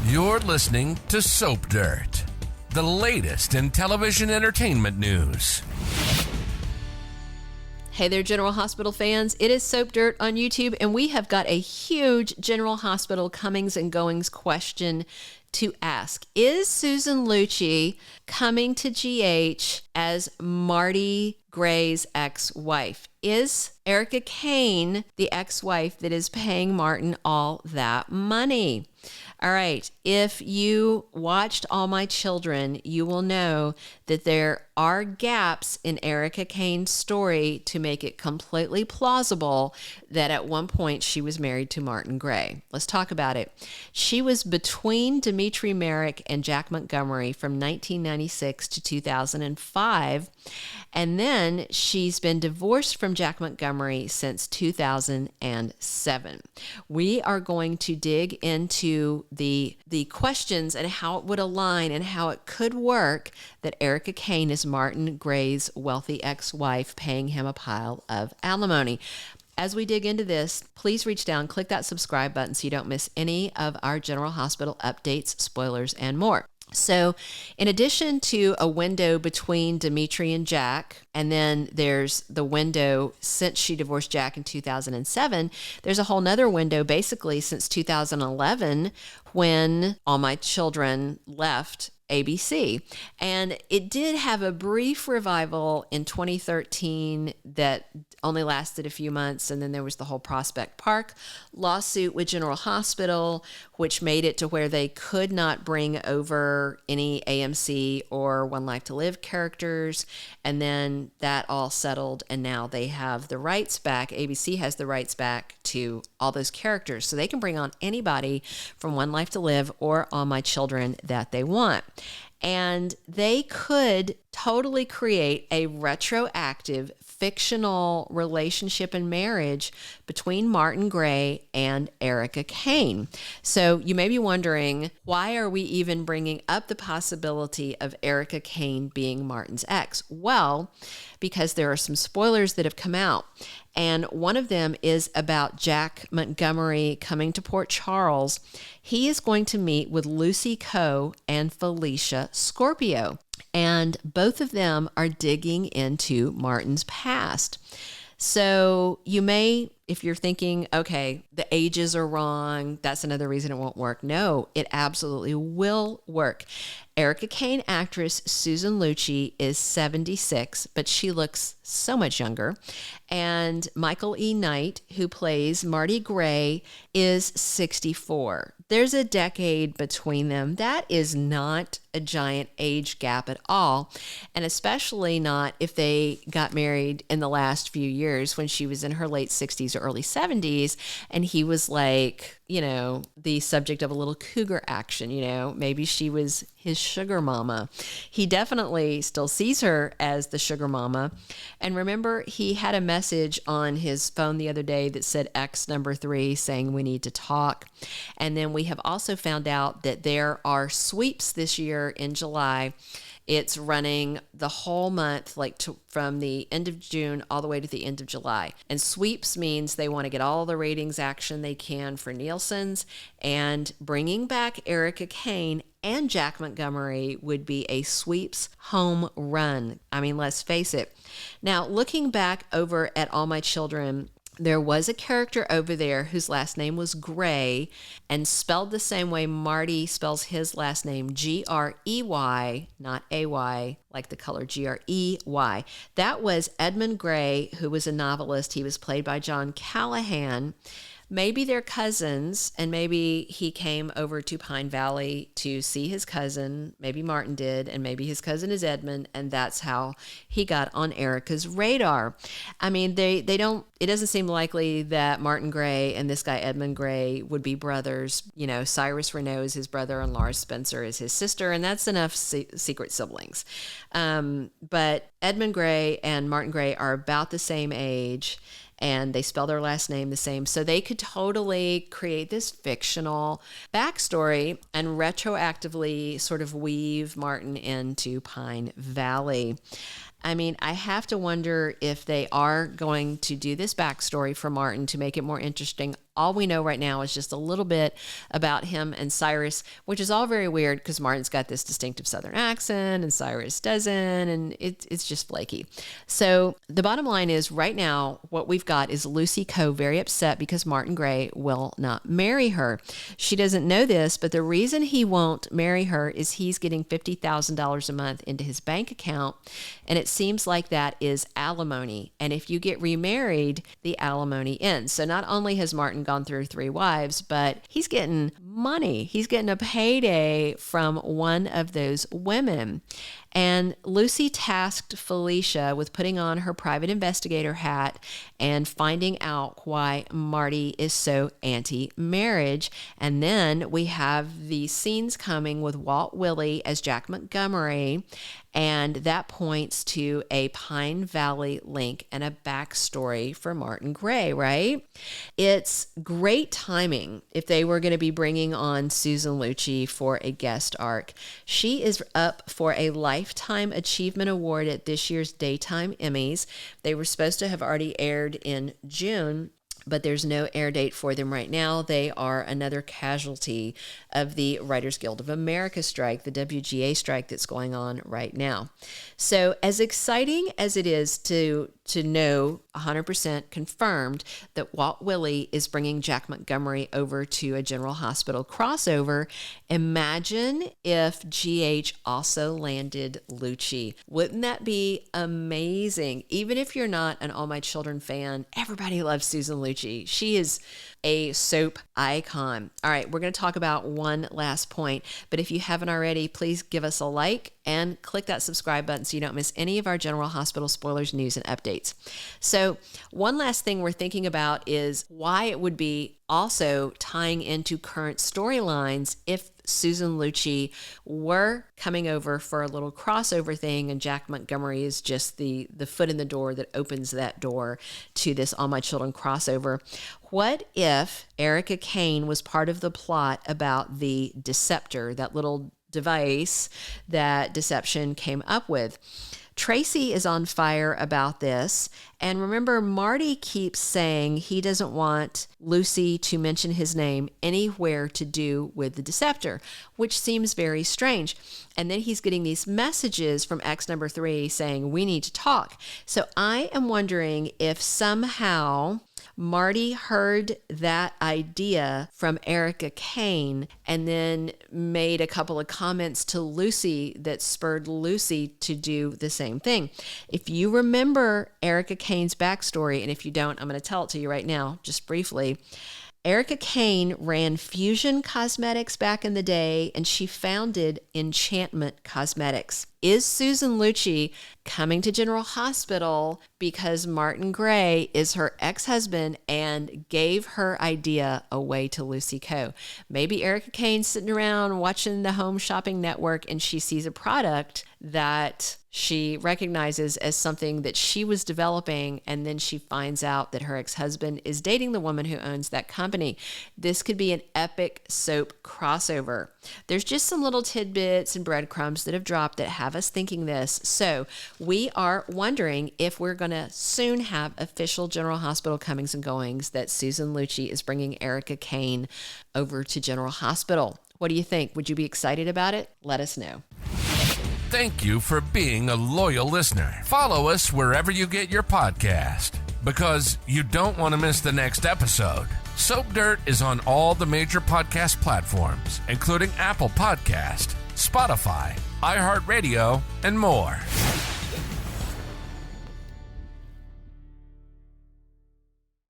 You're listening to Soap Dirt, the latest in television entertainment news. Hey there, General Hospital fans. It is Soap Dirt on YouTube, and we have got a huge General Hospital comings and goings question to ask. Is Susan Lucci coming to GH as Marty Gray's ex-wife? Is Erica Kane the ex-wife that is paying Martin all that money? All right, if you watched All My Children, you will know that there are gaps in Erica Kane's story to make it completely plausible that at one point she was married to Martin Gray. Let's talk about it. She was between Dimitri Merrick and Jack Montgomery from 1996 to 2005, and then she's been divorced from Jack Montgomery since 2007. We are going to dig into the questions and how it would align and how it could work that Erica Kane is Martin Gray's wealthy ex-wife paying him a pile of alimony. As we dig into this, please reach down, click that subscribe button so you don't miss any of our General Hospital updates, spoilers, and more. So in addition to a window between Dimitri and Jack, and then there's the window since she divorced Jack in 2007, there's a whole nother window basically since 2011 when All My Children left ABC. And it did have a brief revival in 2013 that only lasted a few months. And then there was the whole Prospect Park lawsuit with General Hospital, which made it to where they could not bring over any AMC or One Life to Live characters. And then that all settled. And now they have the rights back. ABC has the rights back to all those characters. So they can bring on anybody from One Life to Live or All My Children that they want. And they could totally create a retroactive fictional relationship and marriage between Martin Gray and Erica Kane. So you may be wondering, why are we even bringing up the possibility of Erica Kane being Martin's ex? Well, because there are some spoilers that have come out. And one of them is about Jack Montgomery coming to Port Charles. He is going to meet with Lucy Coe and Felicia Scorpio. And both of them are digging into Martin's past. So you may, if you're thinking, okay, the ages are wrong, that's another reason it won't work. No, it absolutely will work. Erica Kane actress Susan Lucci is 76, but she looks so much younger. And Michael E. Knight, who plays Marty Gray, is 64. There's a decade between them. That is not a giant age gap at all, and especially not if they got married in the last few years when she was in her late 60s or early 70s, and he was like, you know, the subject of a little cougar action, you know, maybe she was his sugar mama. He definitely still sees her as the sugar mama. And remember, he had a message on his phone the other day that said X number 3 saying we need to talk. And then we have also found out that there are sweeps this year in July. It's running the whole month, like from the end of June all the way to the end of July. And sweeps means they want to get all the ratings action they can for Nielsen's, and bringing back Erica Kane and Jack Montgomery would be a sweeps home run. I mean, let's face it. Now, looking back over at All My Children, there was a character over there whose last name was Gray and spelled the same way Marty spells his last name, Grey, not AY, like the color Grey. That was Edmund Gray, who was a novelist. He was played by John Callahan. Maybe they're cousins, and maybe he came over to Pine Valley to see his cousin. Maybe Martin did, and maybe his cousin is Edmund, and that's how he got on Erica's radar. I mean, they don't, it doesn't seem likely that Martin Gray and this guy Edmund Gray would be brothers. You know, Cyrus Renaud is his brother and Laura Spencer is his sister, and that's enough secret siblings. But Edmund Gray and Martin Gray are about the same age, and they spell their last name the same. So they could totally create this fictional backstory and retroactively sort of weave Martin into Pine Valley. I mean, I have to wonder if they are going to do this backstory for Martin to make it more interesting. All we know right now is just a little bit about him and Cyrus, which is all very weird because Martin's got this distinctive Southern accent and Cyrus doesn't, and it's just flaky. So the bottom line is right now, what we've got is Lucy Coe very upset because Martin Gray will not marry her. She doesn't know this, but the reason he won't marry her is he's getting $50,000 a month into his bank account, and it seems like that is alimony. And if you get remarried, the alimony ends. So not only has Martin gone through 3 wives, but he's getting money. He's getting a payday from one of those women. And Lucy tasked Felicia with putting on her private investigator hat and finding out why Marty is so anti-marriage. And then we have the scenes coming with Walt Willey as Jack Montgomery, and that points to a Pine Valley link and a backstory for Martin Gray, right? It's great timing if they were going to be bringing on Susan Lucci for a guest arc. She is up for a Lifetime Achievement Award at this year's Daytime Emmys. They were supposed to have already aired in June, but there's no air date for them right now. They are another casualty of the Writers Guild of America strike, the WGA strike that's going on right now. So as exciting as it is to know 100% confirmed that Walt Willey is bringing Jack Montgomery over to a General Hospital crossover, imagine if GH also landed Lucci. Wouldn't that be amazing? Even if you're not an All My Children fan, everybody loves Susan Lucci. She is a soap icon. All right, we're going to talk about one last point, but if you haven't already, please give us a like and click that subscribe button so you don't miss any of our General Hospital spoilers, news, and updates. So one last thing we're thinking about is why it would be also tying into current storylines if Susan Lucci were coming over for a little crossover thing and Jack Montgomery is just the foot in the door that opens that door to this All My Children crossover. What if Erica Kane was part of the plot about the Deceptor, that little device that Deception came up with? Tracy is on fire about this. And remember, Marty keeps saying he doesn't want Lucy to mention his name anywhere to do with the Deceptor, which seems very strange. And then he's getting these messages from ex number 3 saying, we need to talk. So I am wondering if somehow Marty heard that idea from Erica Kane and then made a couple of comments to Lucy that spurred Lucy to do the same thing. If you remember Erica Kane's backstory, and if you don't, I'm going to tell it to you right now, just briefly. Erica Kane ran Fusion Cosmetics back in the day, and she founded Enchantment Cosmetics. Is Susan Lucci coming to General Hospital because Martin Gray is her ex-husband and gave her idea away to Lucy Coe? Maybe Erica Kane's sitting around watching the Home Shopping Network and she sees a product that she recognizes as something that she was developing, and then she finds out that her ex-husband is dating the woman who owns that company. This could be an epic soap crossover. There's just some little tidbits and breadcrumbs that have dropped that have us thinking this. So we are wondering if we're going to soon have official General Hospital comings and goings that Susan Lucci is bringing Erica Kane over to General Hospital. What do you think? Would you be excited about it? Let us know. Thank you for being a loyal listener. Follow us wherever you get your podcast, because you don't want to miss the next episode. Soap Dirt is on all the major podcast platforms, including Apple Podcast, Spotify, iHeartRadio, and more.